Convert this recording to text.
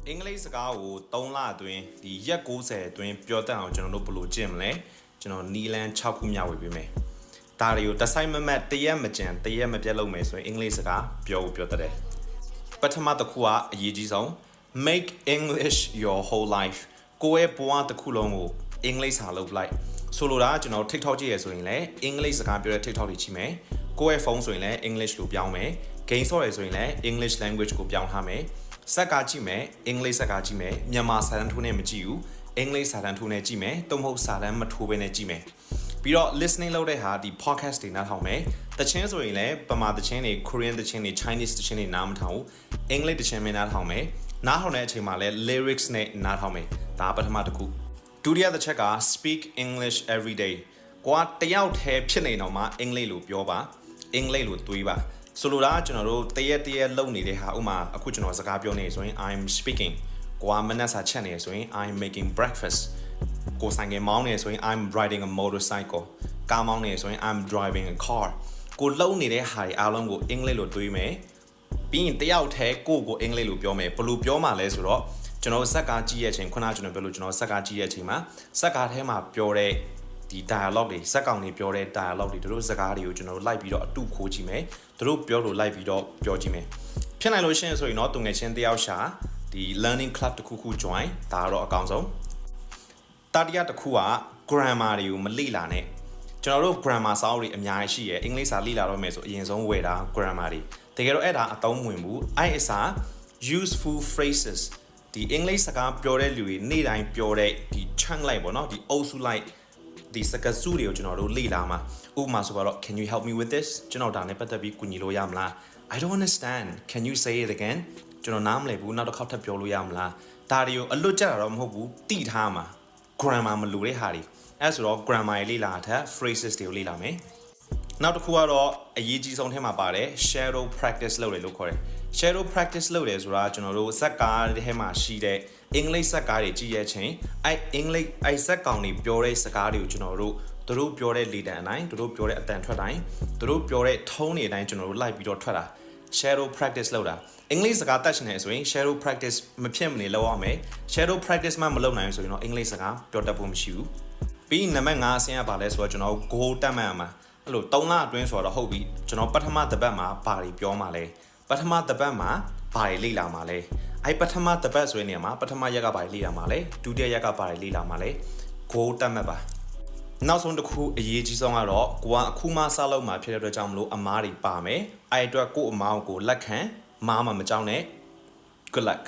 အင်္ဂလိပ်စကားကို3လအတွင်းဒီရက်90အတွင်းပြောတတ်အောင်ကျွန်တော်တို့ဘယ်လိုကျင့်မလဲကျွန်တော်နီလန်6ခုမျှဝေပေးမယ်ဒါတွေကိုတစ်ဆိုင်မမတ်တရက်မကြံတရက်မပြတ်လုပ်မယ်ဆိုရင်အင်္ဂလိပ်စကားပြောတတ်တယ်ပထမတစ်ခုကအရေးကြီးဆုံး make English your whole life ကိုယ့်ရဲ့ဘဝတစ်ခုလုံးကိုအင်္ဂလိပ်စာလုပ်လိုက်ဆိုလိုတာကျွန်တော် TikTok ကြည့်ရဆိုရင်လည်းအင်္ဂလိပ်စကားပြောတဲ့ TikTok တွေကြည့်မယ်ကိုယ့်ရဲ့ဖုန်းဆိုရင်လည်း English လို့ပြောင်းမယ် game ဆော့ရဆိုရင်လည်း English language ကိုပြောင်းထားမယ်စက်ကားကြည့်မယ်အင်္ဂလိပ်စကားကြည့်မယ်မြန်မာစာတန်းထိုးနဲ့မကြည့်ဘူးအင်္ဂလိပ်စာတန်းထိုးနဲ့ကြည့်မယ်သို့မဟုတ်စာတန်းမထိုးဘဲနဲ့ကြည့်မယ်ပြီးတော့ listening လုပ်တဲ့ဟာဒီ podcast တွေနားထောင်မယ်တချင်းဆိုရင်လည်းပမာတချင်းတွေ Korean တချင်းတွေ Chinese တချင်းတွေနားမထောင်ဘူးအင်္ဂလိပ်တချင်းပဲနားထောင်မယ်နားထောင်တဲ့အချိန်မှာလည်း lyrics နဲ့နားထောင်မယ်ဒါပထမတစ်ခုဒုတိယတစ်ချက်က speak English every day ကိုကတယောက်တည်းဖြစ်နေတော့မှအင်္ဂလိပ်လိုပြောပါအင်္ဂလိပ်လိုတွေးပါဆိုလိုတာကျွန်တော်တို့တရက်လုံနေတဲ့ဟာဥမာအခုကျွန်တော်စကားပြောနေဆိုရင် I'm speaking ကိုကမနက်စာချက်နေဆိုရင် I'm making breakfast ကိုဆိုင်ကမောင်းနေဆိုရင် I'm riding a motorcycle ကားမောင်းနေဆိုရင် I'm driving a car ကိုလုံနေတဲ့ဟာတွေအားလုံးကိုအင်္ဂလိပ်လိုတွေးမယ်ပြီးရင်တယောက်တည်းကိုအင်္ဂလိပ်လိုပြောမယ်ဘယ်လိုပြောမှလဲဆိုတော့ကျွန်တော်စက်ကားကြည့်ရတဲ့အချိန်ခုနကကျွန်တော်ပြောလို့ကျွန်တော်စက်ကားကြည့်ရတဲ့အချိန်မှာစက်ကားထဲမှာပြောတဲ့ဒီ dialogue တွေစက်ကောင်တွေပြောတဲ့ dialogue တွေတို့စကားတွေကိုကျွန်တော်တို့လိုက်ပြီးတော့အတူခိုးကြည့်မယ်တို့ပြောလို့လိုက်ပြီးတော့ပြောကြည့်မယ်ဖြစ်နိုင်လို့ရှိရင်ဆိုရင်တော့သူငယ်ချင်းတယောက်ရှာဒီ learning club တစ်ခု join ဒါကတော့အကောင်းဆုံးတတိယတစ်ခုက grammar တွေကိုမလေ့လာနဲ့ကျွန်တော်တို့ grammar စာအုပ်တွေအများကြီးရှိရယ်အင်္ဂလိပ်စာလေ့လာတော့မယ်ဆိုအရင်ဆုံးဝယ်တာ grammar တွေတကယ်တော့အဲ့ဒါအသုံးဝင်ဘူးအဲ့အစား useful phrases ဒီအင်္ဂလိပ်စကားပြောတဲ့လူတွေနေ့တိုင်းပြောတဲ့ဒီ chunk လိုက်ပေါ့နော်ဒီအုပ်စုလိုက်ဒီစကားစုတွေကိုကျွန်တော်တို့လေ့လာမှာဥပမာဆိုတော့ can you help me with this ကျွန်တော်ဒါနဲ့ပတ်သက်ပြီးကူညီလို့ရမလား I don't understand can you say it again ကျွန်တော်နားမလည်ဘူးနောက်တစ်ခေါက်ထပ်ပြောလို့ရမလားဒါတွေကိုအလွတ်ကျတာတော့မဟုတ်ဘူးတိထားမှာ grammar မလိုတဲ့ဟာတွေအဲဆိုတော့ grammar တွေလေ့လာတဲ့ phrases တွေကိုလေ့လာမယ်နောက်တစ်ခုကတော့အရေးကြီးဆုံးထဲမှာပါတယ် shadow practice လုပ်တယ်လို့ခေါ်တယ် shadow practice လုပ်တယ်ဆိုတာကျွန်တော်တို့စက်ကားထဲမှာရှိတဲ့အင်္ဂလိပ်စက်ကားတွေကြည့်ရချင်းအင်္ဂလိပ်စက်ကောင်တွေပြောတဲ့စကားတွေကိုကျွန်တော်တို့ပြောတဲ့လေတံအတိုင်းတို့ပြောတဲ့အတန်ထွက်တိုင်းတို့ပြောတဲ့ထုံးတွေအတိုင်းကျွန်တော်တို့လိုက်ပြီးတော့ထွက်တာ shadow practice လုပ်တာအင်္ဂလိပ်စကားတတ်ရှင်နေဆိုရင် shadow practice မဖြစ်မနေလုပ်ရမယ် shadow practice မှမလုပ်နိုင်ဘူးဆိုရင်တော့အင်္ဂလိပ်စကားပြောတတ်ဖို့မရှိဘူးပြီးနံပါတ်5အဆင့်ကပါလဲဆိုတော့ကျွန်တော် goal တတ်မှတ်ရမှာအဲ့လို3လအတွင်းဆိုတော့ဟုတ်ပြီကျွန်တော်ပထမတစ်ပတ်မှာဘာတွေပြောမှာလဲပထမတစ်ပတ်မှာဘာတွေလေ့လာမှာလဲအဲ့ပထမတစ်ပတ်ဆိုရင်နေမှာပထမရက်ကဘာတွေလေ့လာမှာလဲဒုတိယရက်ကဘာတွေလေ့လာမှာလဲ goal တတ်မှတ်ပါနောက်ဆုံးတစ်ခုအရေးကြီးဆုံးကတော့ကိုကအခုမှစလုပ်မှာဖြစ်တဲ့အတွက်ကြောင့်မလို့အမားတွေပါမယ်အဲ့အတွက်ကို့အမားကိုလက်ခံမားမှမကြောက်နဲ့ good luck